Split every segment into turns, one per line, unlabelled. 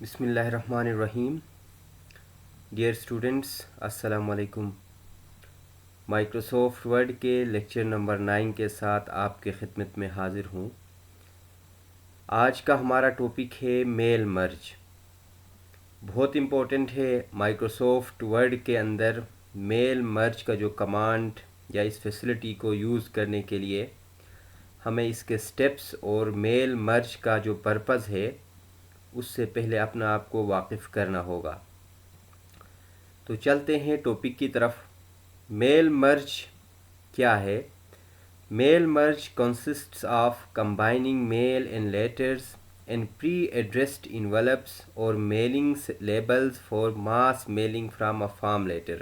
बिस्मिल्लाहिर्रहमानिर्रहीम। Dear students, अस्सलाम वालेकुम। माइक्रोसॉफ्ट वर्ड के लेक्चर नंबर 9 के साथ आपके खिदमत में हाज़िर हूँ। आज का हमारा टॉपिक है मेल मर्ज। बहुत इम्पोर्टेंट है। माइक्रोसॉफ्ट वर्ड के अंदर मेल मर्ज का जो कमांड या इस फैसिलिटी को यूज़ करने के लिए हमें इसके स्टेप्स और मेल मर्ज का जो पर्पज़ है उससे पहले अपना आप को वाकिफ़ करना होगा। तो चलते हैं टॉपिक की तरफ। मेल मर्ज क्या है? Mail merge consists of combining mail and letters and pre-addressed envelopes or mailing labels for mass mailing from a farm letter।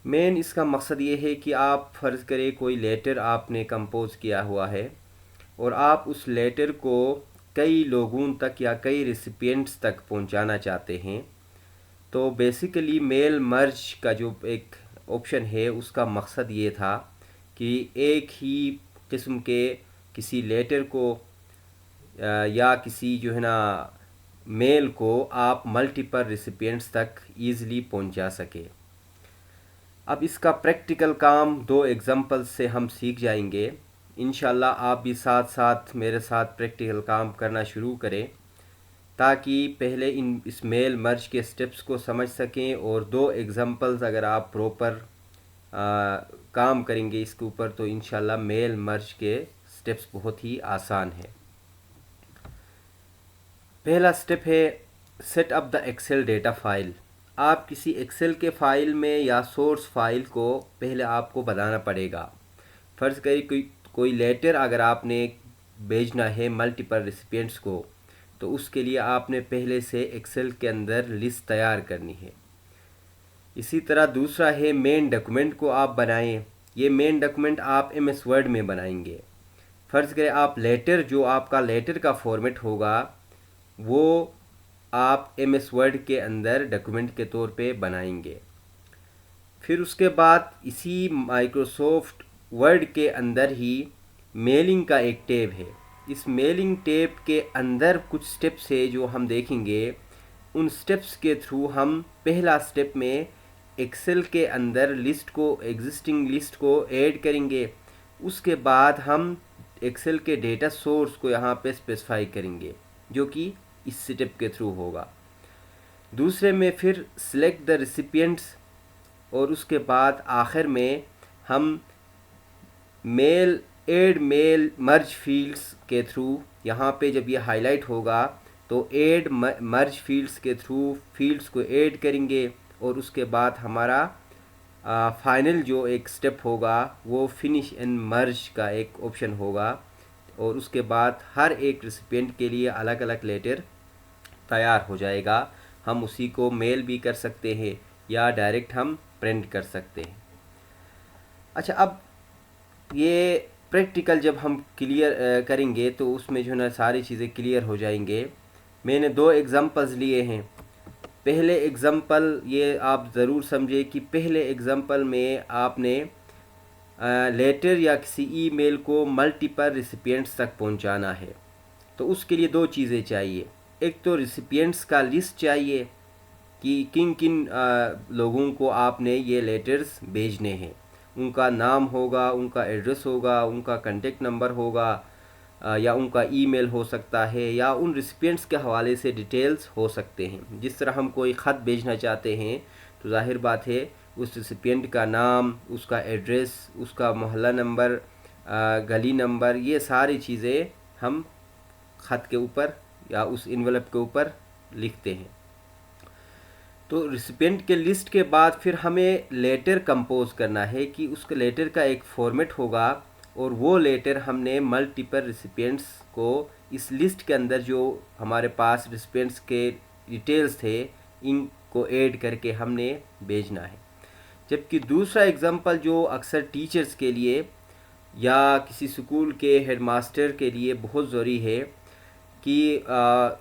Main इसका मकसद ये है कि आप फ़र्ज़ करें कोई लेटर आपने कंपोज़ किया हुआ है और आप उस लेटर को कई लोगों तक या कई रेसिपिएंट्स तक पहुंचाना चाहते हैं। तो बेसिकली मेल मर्ज का जो एक ऑप्शन है उसका मकसद ये था कि एक ही किस्म के किसी लेटर को या किसी जो है ना मेल को आप मल्टीपल रेसिपिएंट्स तक ईज़िली पहुंचा सके। अब इसका प्रैक्टिकल काम दो एग्जांपल्स से हम सीख जाएंगे। इंशाल्लाह आप भी साथ साथ मेरे साथ प्रैक्टिकल काम करना शुरू करें ताकि पहले इस मेल मर्ज के स्टेप्स को समझ सकें और दो एग्जांपल्स अगर आप प्रॉपर काम करेंगे इसके ऊपर तो इंशाल्लाह मेल मर्ज के स्टेप्स बहुत ही आसान है। पहला स्टेप है set up the Excel data file. आप किसी एक्सेल के फाइल में या सोर्स फाइल को पहले आपको बनाना पड़ेगा। फ़र्ज़ करिए कोई लेटर अगर आपने भेजना है मल्टीपल रेसिपिएंट्स को तो उसके लिए आपने पहले से एक्सेल के अंदर लिस्ट तैयार करनी है। इसी तरह दूसरा है मेन डॉक्यूमेंट को आप बनाएं। ये मेन डॉक्यूमेंट आप एमएस वर्ड में बनाएंगे। फ़र्ज़ करें आप लेटर जो आपका लेटर का फॉर्मेट होगा वो आप एमएस वर्ड के अंदर डॉक्यूमेंट के तौर पे बनाएंगे। फिर उसके बाद इसी माइक्रोसॉफ्ट वर्ड के अंदर ही मेलिंग का एक टैब है। इस मेलिंग टैब के अंदर कुछ स्टेप्स है जो हम देखेंगे। उन स्टेप्स के थ्रू हम पहला स्टेप में एक्सेल के अंदर लिस्ट को एग्जिस्टिंग लिस्ट को ऐड करेंगे। उसके बाद हम एक्सेल के डेटा सोर्स को यहाँ पे स्पेसिफाई करेंगे जो कि इस स्टेप के थ्रू होगा। दूसरे में फिर सिलेक्ट द रेसिपिएंट्स और उसके बाद आखिर में हम मेल मेल मर्ज फील्ड्स के थ्रू यहाँ पे जब ये हाईलाइट होगा तो ऐड मर्ज फील्ड्स के थ्रू फील्ड्स को ऐड करेंगे और उसके बाद हमारा फाइनल जो एक स्टेप होगा वो फिनिश एंड मर्ज का एक ऑप्शन होगा और उसके बाद हर एक रेसिपिएंट के लिए अलग अलग लेटर तैयार हो जाएगा। हम उसी को मेल भी कर सकते हैं या डायरेक्ट हम प्रिंट कर सकते हैं। अच्छा, अब ये प्रैक्टिकल जब हम क्लियर करेंगे तो उसमें जो है ना सारी चीज़ें क्लियर हो जाएंगे। मैंने दो एग्जांपल्स लिए हैं। पहले एग्जांपल ये आप ज़रूर समझे कि पहले एग्जांपल में आपने लेटर या किसी ईमेल को मल्टीपल रेसिपिएंट्स तक पहुंचाना है। तो उसके लिए दो चीज़ें चाहिए। एक तो रेसिपिएंट्स का लिस्ट चाहिए कि किन किन लोगों को आपने ये लेटर्स भेजने हैं। उनका नाम होगा, उनका एड्रेस होगा, उनका कांटेक्ट नंबर होगा या उनका ईमेल हो सकता है या उन रेसिपिएंट्स के हवाले से डिटेल्स हो सकते हैं। जिस तरह हम कोई ख़त भेजना चाहते हैं तो जाहिर बात है उस रेसिपिएंट का नाम, उसका एड्रेस, उसका मोहल्ला नंबर, गली नंबर, ये सारी चीज़ें हम ख़त के ऊपर या उस इन्वेलप के ऊपर लिखते हैं। तो रेसिपिएंट के लिस्ट के बाद फिर हमें लेटर कंपोज करना है कि उसके लेटर का एक फॉर्मेट होगा और वो लेटर हमने मल्टीपल रेसिपिएंट्स को इस लिस्ट के अंदर जो हमारे पास रेसिपिएंट्स के डिटेल्स थे इनको ऐड करके हमने भेजना है। जबकि दूसरा एग्जांपल जो अक्सर टीचर्स के लिए या किसी स्कूल के हेडमास्टर के लिए बहुत ज़रूरी है कि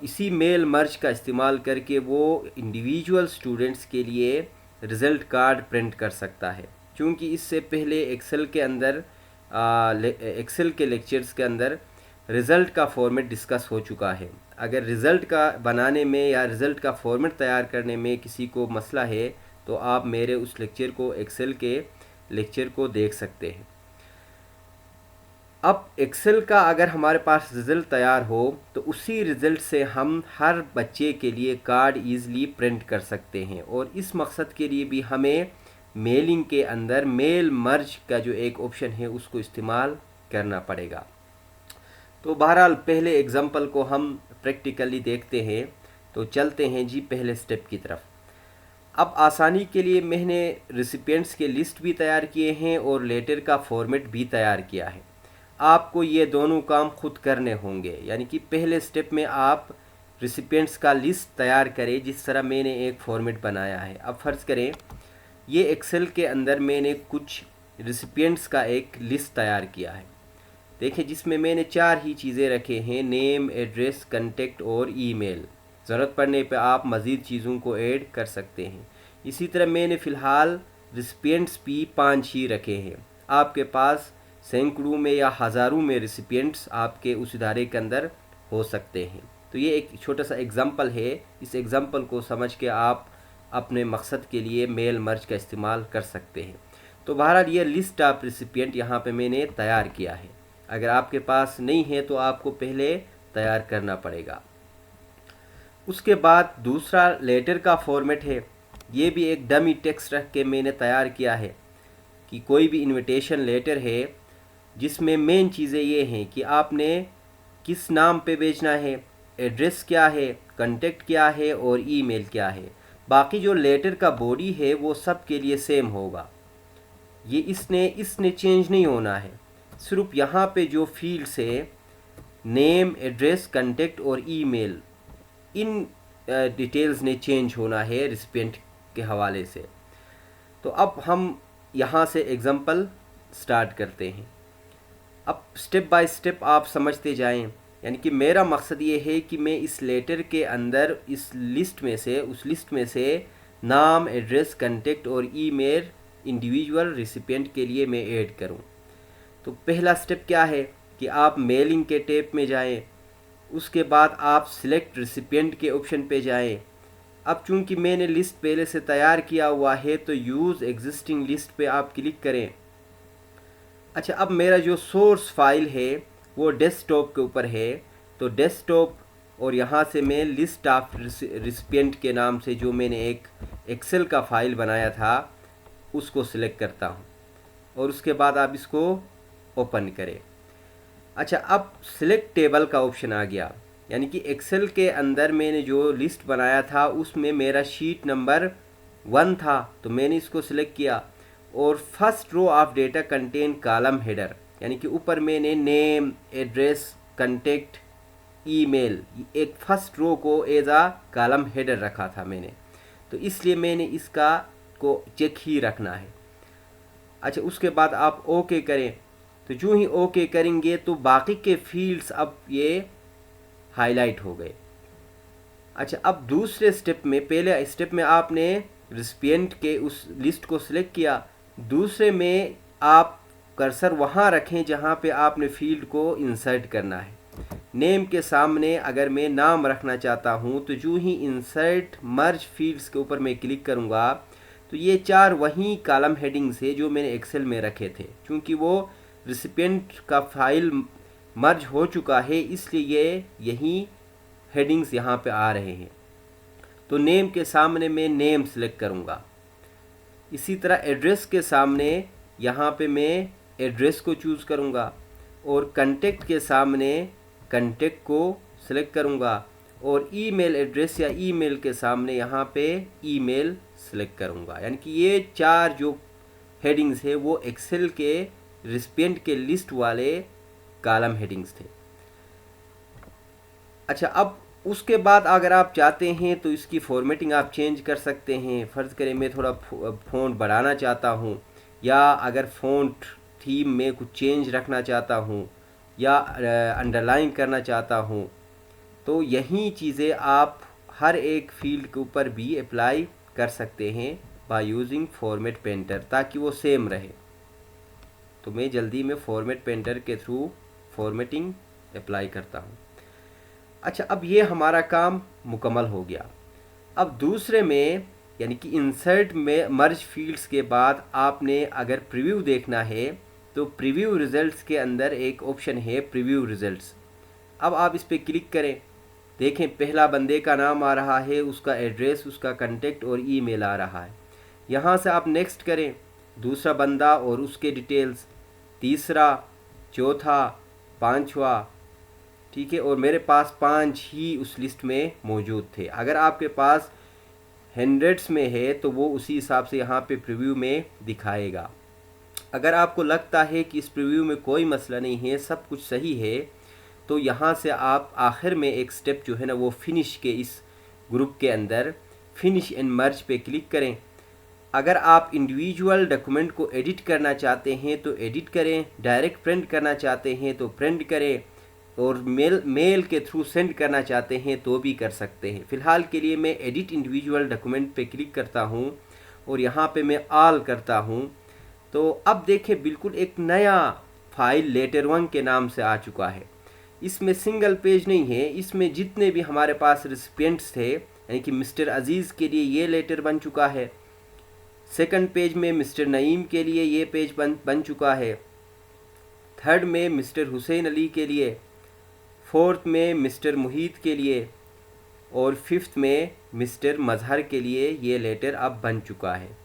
इसी मेल मर्ज का इस्तेमाल करके वो इंडिविजुअल स्टूडेंट्स के लिए रिज़ल्ट कार्ड प्रिंट कर सकता है। क्योंकि इससे पहले एक्सेल के अंदर एक्सेल के लेक्चर्स के अंदर रिज़ल्ट का फॉर्मेट डिस्कस हो चुका है। अगर रिज़ल्ट का बनाने में या रिज़ल्ट का फॉर्मेट तैयार करने में किसी को मसला है तो आप मेरे उस लेक्चर को, एक्सेल के लेक्चर को देख सकते हैं। अब एक्सेल का अगर हमारे पास रिज़ल्ट तैयार हो तो उसी रिज़ल्ट से हम हर बच्चे के लिए कार्ड ईज़िली प्रिंट कर सकते हैं, और इस मकसद के लिए भी हमें मेलिंग के अंदर मेल मर्ज का जो एक ऑप्शन है उसको इस्तेमाल करना पड़ेगा। तो बहरहाल पहले एग्ज़ाम्पल को हम प्रैक्टिकली देखते हैं। तो चलते हैं जी पहले स्टेप की तरफ। अब आसानी के लिए मैंने रिसिपिएंट्स के लिस्ट भी तैयार किए हैं और लेटर का फॉर्मेट भी तैयार किया है। आपको ये दोनों काम खुद करने होंगे, यानी कि पहले स्टेप में आप रिसिपिएंट्स का लिस्ट तैयार करें जिस तरह मैंने एक फॉर्मेट बनाया है। अब फ़र्ज़ करें ये एक्सेल के अंदर मैंने कुछ रिसिपिएंट्स का एक लिस्ट तैयार किया है। देखिए जिसमें मैंने 4 ही चीज़ें रखे हैं, नेम, एड्रेस, कंटेक्ट और ईमेल। ज़रूरत पड़ने पर आप मज़ीद चीज़ों को ऐड कर सकते हैं। इसी तरह मैंने फ़िलहाल रिसिपिएंट्स भी 5 ही रखे हैं। आपके पास सैकड़ों में या हज़ारों में रिसिपिएंट्स आपके उस इदारे के अंदर हो सकते हैं। तो ये एक छोटा सा एग्ज़ाम्पल है। इस एग्ज़ाम्पल को समझ के आप अपने मकसद के लिए मेल मर्ज का इस्तेमाल कर सकते हैं। तो बहरहाल ये लिस्ट ऑफ रिसिपिएंट यहाँ पे मैंने तैयार किया है। अगर आपके पास नहीं है तो आपको पहले तैयार करना पड़ेगा। उसके बाद दूसरा लेटर का फॉर्मेट है। ये भी एक डमी टेक्स्ट रख के मैंने तैयार किया है कि कोई भी इनविटेशन लेटर है जिसमें मेन चीज़ें ये हैं कि आपने किस नाम पे भेजना है, एड्रेस क्या है, कांटेक्ट क्या है और ईमेल क्या है। बाकी जो लेटर का बॉडी है वो सब के लिए सेम होगा। ये इसने चेंज नहीं होना है। सिर्फ यहाँ पे जो फील्ड्स है नेम, एड्रेस, कांटेक्ट और ईमेल, इन डिटेल्स ने चेंज होना है रिसिपिएंट के हवाले से। तो अब हम यहाँ से एग्ज़ाम्पल स्टार्ट करते हैं। अब स्टेप बाय स्टेप आप समझते जाएं। यानी कि मेरा मकसद ये है कि मैं इस लेटर के अंदर उस लिस्ट में से नाम, एड्रेस, कांटेक्ट और ईमेल इंडिविजुअल रिसिपिएंट के लिए मैं ऐड करूं। तो पहला स्टेप क्या है कि आप मेलिंग के टैब में जाएं। उसके बाद आप सिलेक्ट रिसिपिएंट के ऑप्शन पे जाएं। अब चूंकि मैंने लिस्ट पहले से तैयार किया हुआ है तो यूज़ एग्जिस्टिंग लिस्ट पे आप क्लिक करें। अच्छा, अब मेरा जो सोर्स फाइल है वो डेस्कटॉप के ऊपर है। तो डेस्कटॉप और यहाँ से मैं लिस्ट ऑफ रिसिपिएंट के नाम से जो मैंने एक एक्सेल का फ़ाइल बनाया था उसको सिलेक्ट करता हूँ और उसके बाद आप इसको ओपन करें। अच्छा, अब सिलेक्ट टेबल का ऑप्शन आ गया। यानी कि एक्सेल के अंदर मैंने जो लिस्ट बनाया था उसमें मेरा शीट नंबर 1 था, तो मैंने इसको सिलेक्ट किया। और first row of data contain column header, यानी कि ऊपर मैंने नेम, एड्रेस, कंटेक्ट, ईमेल, एक फर्स्ट रो को एज आ कॉलम हेडर रखा था मैंने, तो इसलिए मैंने इसका को चेक ही रखना है। अच्छा, उसके बाद आप ओके करें। तो जो ही ओके करेंगे तो बाकी के फील्ड्स अब ये हाईलाइट हो गए। अच्छा, अब दूसरे स्टेप में, पहले स्टेप में आपने रिसिपिएंट के उस लिस्ट को सिलेक्ट किया। दूसरे में आप कर्सर वहाँ रखें जहाँ पे आपने फील्ड को इंसर्ट करना है। नेम के सामने अगर मैं नाम रखना चाहता हूँ तो जो ही इंसर्ट मर्ज फील्ड्स के ऊपर मैं क्लिक करूँगा तो ये 4 वही कॉलम हेडिंग्स है जो मैंने एक्सेल में रखे थे। क्योंकि वो रिसिपिएंट का फाइल मर्ज हो चुका है इसलिए यही हेडिंग्स यहाँ पे आ रहे हैं। तो नेम के सामने मैं नेम सेलेक्ट करूँगा। इसी तरह एड्रेस के सामने यहाँ पे मैं एड्रेस को चूज़ करूँगा और कंटेक्ट के सामने कंटेक्ट को सिलेक्ट करूँगा और ईमेल एड्रेस या ईमेल के सामने यहाँ पे ईमेल सेलेक्ट करूँगा। यानी कि ये 4 जो हेडिंग्स है वो एक्सेल के रिसिपिएंट के लिस्ट वाले कॉलम हेडिंग्स थे। अच्छा, अब उसके बाद अगर आप चाहते हैं तो इसकी फॉर्मेटिंग आप चेंज कर सकते हैं। फ़र्ज़ करें मैं थोड़ा फ़ॉन्ट बढ़ाना चाहता हूँ या अगर फ़ॉन्ट थीम में कुछ चेंज रखना चाहता हूँ या अंडरलाइन करना चाहता हूँ, तो यही चीज़ें आप हर एक फील्ड के ऊपर भी अप्लाई कर सकते हैं बाय यूजिंग फॉर्मेट पेंटर, ताकि वो सेम रहे। तो मैं जल्दी में फॉर्मेट पेंटर के थ्रू फॉर्मेटिंग अप्लाई करता हूँ। अच्छा, अब ये हमारा काम मुकम्मल हो गया। अब दूसरे में यानी कि इंसर्ट में मर्ज फील्ड्स के बाद आपने अगर प्रीव्यू देखना है तो प्रीव्यू रिजल्ट्स के अंदर एक ऑप्शन है प्रीव्यू रिजल्ट्स। अब आप इस पर क्लिक करें, देखें पहला बंदे का नाम आ रहा है, उसका एड्रेस, उसका कांटेक्ट और ईमेल आ रहा है। यहाँ से आप नेक्स्ट करें, दूसरा बंदा और उसके डिटेल्स, तीसरा, चौथा, पांचवा, ठीक है। और मेरे पास 5 ही उस लिस्ट में मौजूद थे। अगर आपके पास हंड्रेड्स में है तो वो उसी हिसाब से यहाँ पे प्रीव्यू में दिखाएगा। अगर आपको लगता है कि इस प्रीव्यू में कोई मसला नहीं है, सब कुछ सही है, तो यहाँ से आप आखिर में एक स्टेप जो है ना वो फिनिश के इस ग्रुप के अंदर फिनिश एंड मर्ज पे क्लिक करें। अगर आप इंडिविजुअल डॉक्यूमेंट को एडिट करना चाहते हैं तो एडिट करें, डायरेक्ट प्रिंट करना चाहते हैं तो प्रिंट करें, और मेल के थ्रू सेंड करना चाहते हैं तो भी कर सकते हैं। फ़िलहाल के लिए मैं एडिट इंडिविजुअल डॉक्यूमेंट पे क्लिक करता हूँ और यहाँ पे मैं ऑल करता हूँ। तो अब देखें बिल्कुल एक नया फाइल लेटर 1 के नाम से आ चुका है। इसमें सिंगल पेज नहीं है, इसमें जितने भी हमारे पास रिसिपिएंट्स थे, यानी कि मिस्टर अजीज़ के लिए ये लेटर बन चुका है। सेकंड पेज में मिस्टर नईम के लिए ये पेज बन चुका है। थर्ड में मिस्टर हुसैन अली के लिए, फोर्थ में मिस्टर मुहीत के लिए, और फिफ्थ में मिस्टर मजहर के लिए ये लेटर अब बन चुका है।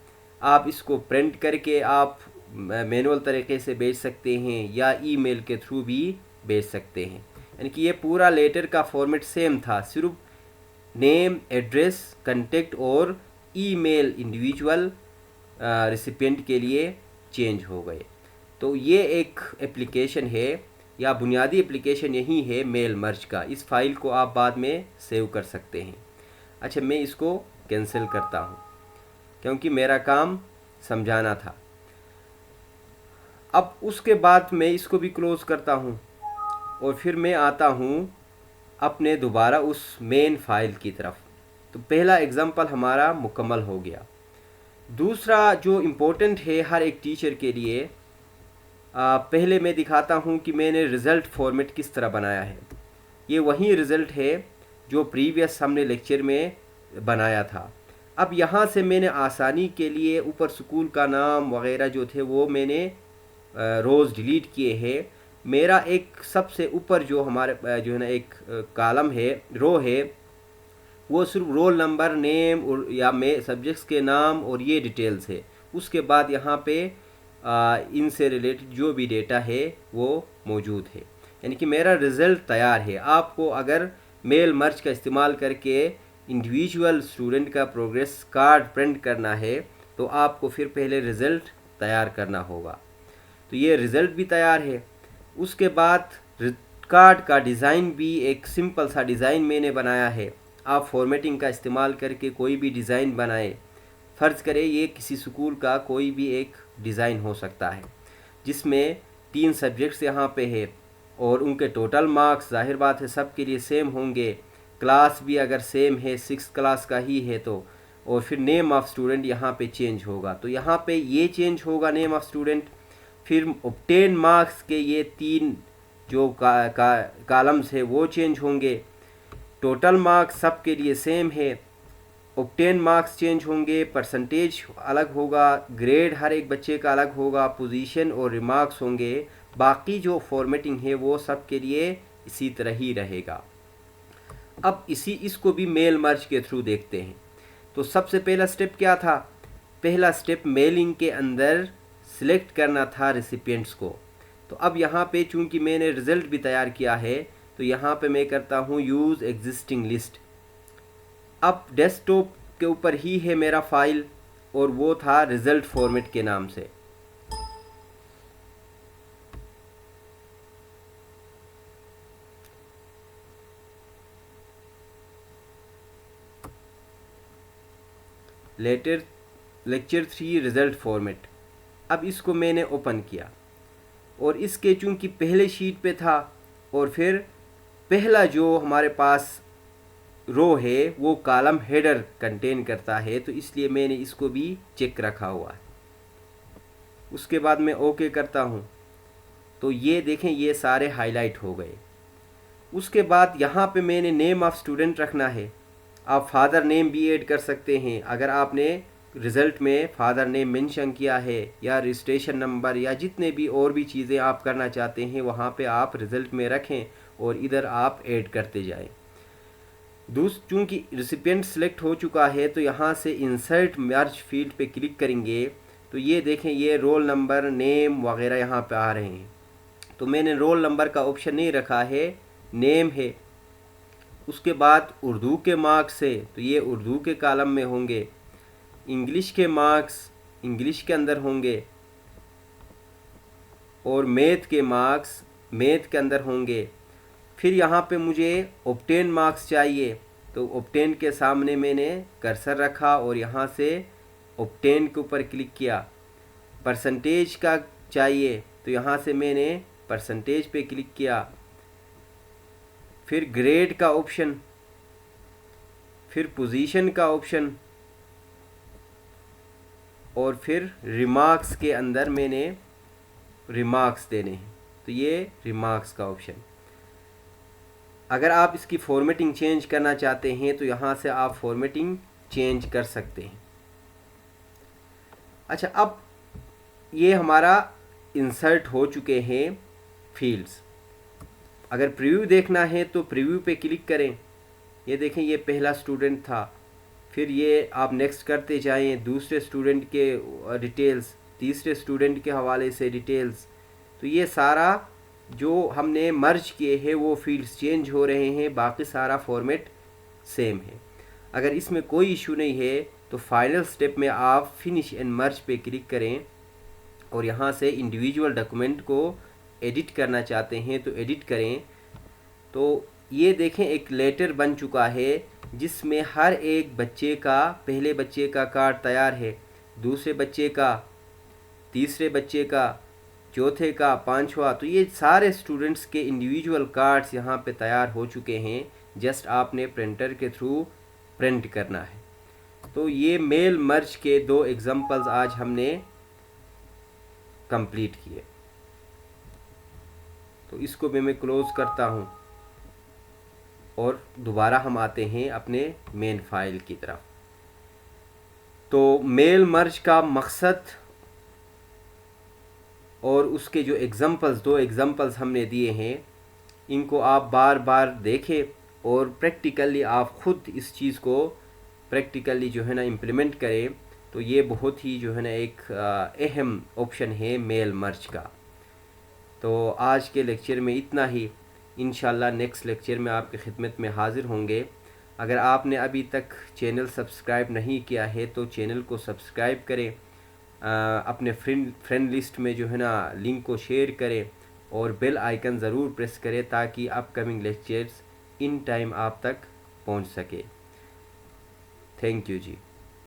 आप इसको प्रिंट करके आप मैनुअल तरीके से भेज सकते हैं या ईमेल के थ्रू भी भेज सकते हैं। यानी कि ये पूरा लेटर का फॉर्मेट सेम था, सिर्फ नेम, एड्रेस, कांटेक्ट और ईमेल इंडिविजुअल रिसिपिएंट के लिए चेंज हो गए। तो ये एक एप्लीकेशन है या बुनियादी एप्लीकेशन यही है मेल मर्ज का। इस फाइल को आप बाद में सेव कर सकते हैं। अच्छा, मैं इसको कैंसिल करता हूँ क्योंकि मेरा काम समझाना था। अब उसके बाद मैं इसको भी क्लोज़ करता हूँ और फिर मैं आता हूँ अपने दोबारा उस मेन फाइल की तरफ। तो पहला एग्ज़ाम्पल हमारा मुकम्मल हो गया। दूसरा जो इम्पोर्टेंट है हर एक टीचर के लिए, पहले मैं दिखाता हूँ कि मैंने रिज़ल्ट फॉर्मेट किस तरह बनाया है। ये वही रिज़ल्ट है जो प्रीवियस हमने लेक्चर में बनाया था। अब यहाँ से मैंने आसानी के लिए ऊपर स्कूल का नाम वगैरह जो थे वो मैंने रोज़ डिलीट किए हैं। मेरा एक सबसे ऊपर जो हमारे जो है ना एक कॉलम है, रो है, वो सिर्फ रोल नंबर, नेम और या में सब्जेक्ट्स के नाम और ये डिटेल्स है। उसके बाद यहाँ पे इनसे रिलेटेड जो भी डेटा है वो मौजूद है। यानी कि मेरा रिज़ल्ट तैयार है। आपको अगर मेल मर्ज का इस्तेमाल करके इंडिविजुअल स्टूडेंट का प्रोग्रेस कार्ड प्रिंट करना है तो आपको फिर पहले रिज़ल्ट तैयार करना होगा। तो ये रिज़ल्ट भी तैयार है। उसके बाद कार्ड का डिज़ाइन भी एक सिंपल सा डिज़ाइन मैंने बनाया है। आप फॉर्मेटिंग का इस्तेमाल करके कोई भी डिज़ाइन बनाएं। फ़र्ज़ करें ये किसी स्कूल का कोई भी एक डिज़ाइन हो सकता है जिसमें 3 सब्जेक्ट्स यहाँ पे है और उनके टोटल मार्क्स ज़ाहिर बात है सब के लिए सेम होंगे। क्लास भी अगर सेम है, 6 क्लास का ही है तो, और फिर नेम ऑफ़ स्टूडेंट यहाँ पे चेंज होगा। तो यहाँ पे ये चेंज होगा नेम ऑफ़ स्टूडेंट। फिर ऑब्टेन मार्क्स के ये 3 जो कॉलम्स है वो चेंज होंगे। टोटल मार्क्स सब के लिए सेम है, ऑब्टेन मार्क्स चेंज होंगे, परसेंटेज अलग होगा, ग्रेड हर एक बच्चे का अलग होगा, पोजीशन और रिमार्क्स होंगे। बाकी जो फॉर्मेटिंग है वो सब के लिए इसी तरह ही रहेगा। अब इसको भी मेल मर्ज के थ्रू देखते हैं। तो सबसे पहला स्टेप क्या था? पहला स्टेप मेलिंग के अंदर सिलेक्ट करना था रिसिपिएंट्स को। तो अब यहाँ पे चूँकि मैंने रिज़ल्ट भी तैयार किया है तो यहाँ पे मैं करता हूँ यूज़ एग्जिस्टिंग लिस्ट। अब डेस्कटॉप के ऊपर ही है मेरा फाइल और वो था रिज़ल्ट फॉर्मेट के नाम से। Lecture 3 result format. अब इसको मैंने ओपन किया और इसके चूँकि पहले शीट पे था और फिर पहला जो हमारे पास रो है वो कॉलम हेडर कंटेन करता है तो इसलिए मैंने इसको भी चेक रखा हुआ है। उसके बाद मैं ओके करता हूँ तो ये देखें ये सारे हाईलाइट हो गए। उसके बाद यहाँ पे मैंने नेम ऑफ़ स्टूडेंट रखना है। आप फादर नेम भी ऐड कर सकते हैं अगर आपने रिज़ल्ट में फादर नेम मेंशन किया है, या रजिस्ट्रेशन नंबर, या जितने भी और भी चीज़ें आप करना चाहते हैं वहाँ पे आप रिज़ल्ट में रखें और इधर आप ऐड करते जाएं। चूँकि रिसिपिएंट सेलेक्ट हो चुका है तो यहाँ से इंसर्ट मर्ज फील्ड पे क्लिक करेंगे तो ये देखें, ये रोल नंबर, नेम वगैरह यहाँ पे आ रहे हैं। तो मैंने रोल नंबर का ऑप्शन नहीं रखा है, नेम है। उसके बाद उर्दू के मार्क्स है तो ये उर्दू के कॉलम में होंगे, इंग्लिश के मार्क्स इंग्लिश के अंदर होंगे, और मैथ के मार्क्स मैथ के अंदर होंगे। फिर यहाँ पे मुझे ऑब्टेन मार्क्स चाहिए तो ऑब्टेन के सामने मैंने कर्सर रखा और यहाँ से ऑब्टेन के ऊपर क्लिक किया। परसेंटेज का चाहिए तो यहाँ से मैंने परसेंटेज पे क्लिक किया। फिर ग्रेड का ऑप्शन, फिर पोजीशन का ऑप्शन, और फिर रिमार्क्स के अंदर मैंने रिमार्क्स देने हैं तो ये रिमार्क्स का ऑप्शन। अगर आप इसकी फॉर्मेटिंग चेंज करना चाहते हैं तो यहाँ से आप फॉर्मेटिंग चेंज कर सकते हैं। अच्छा, अब ये हमारा इंसर्ट हो चुके हैं फील्ड्स। अगर प्रीव्यू देखना है तो प्रीव्यू पे क्लिक करें। ये देखें, ये पहला स्टूडेंट था, फिर ये आप नेक्स्ट करते जाएं, दूसरे स्टूडेंट के डिटेल्स, तीसरे स्टूडेंट के हवाले से डिटेल्स। तो ये सारा जो हमने मर्ज किए हैं वो फील्ड्स चेंज हो रहे हैं, बाकी सारा फॉर्मेट सेम है। अगर इसमें कोई इशू नहीं है तो फाइनल स्टेप में आप फिनिश एंड मर्ज पे क्लिक करें और यहाँ से इंडिविजुअल डॉक्यूमेंट को एडिट करना चाहते हैं तो एडिट करें। तो ये देखें, एक लेटर बन चुका है जिसमें हर एक बच्चे का, पहले बच्चे का कार्ड तैयार है, दूसरे बच्चे का, तीसरे बच्चे का, चौथे का, पांचवा। तो ये सारे स्टूडेंट्स के इंडिविजुअल कार्ड्स यहाँ पे तैयार हो चुके हैं, जस्ट आपने प्रिंटर के थ्रू प्रिंट करना है। तो ये मेल मर्ज के 2 एग्जांपल्स आज हमने कंप्लीट किए। तो इसको भी मैं क्लोज करता हूँ और दोबारा हम आते हैं अपने मेन फाइल की तरफ। तो मेल मर्ज का मकसद और उसके जो एग्जांपल्स, 2 एग्जांपल्स हमने दिए हैं, इनको आप बार बार देखें और प्रैक्टिकली आप ख़ुद इस चीज़ को प्रैक्टिकली जो है ना इम्प्लीमेंट करें। तो ये बहुत ही जो है ना एक अहम ऑप्शन है मेल मर्ज का। तो आज के लेक्चर में इतना ही। इंशाल्लाह नेक्स्ट लेक्चर में आपकी खिदमत में हाज़िर होंगे। अगर आपने अभी तक चैनल सब्सक्राइब नहीं किया है तो चैनल को सब्सक्राइब करें, अपने फ्रेंड लिस्ट में जो है ना लिंक को शेयर करें और बेल आइकन ज़रूर प्रेस करें ताकि अपकमिंग लेक्चर्स इन टाइम आप तक पहुंच सके। Thank you ji.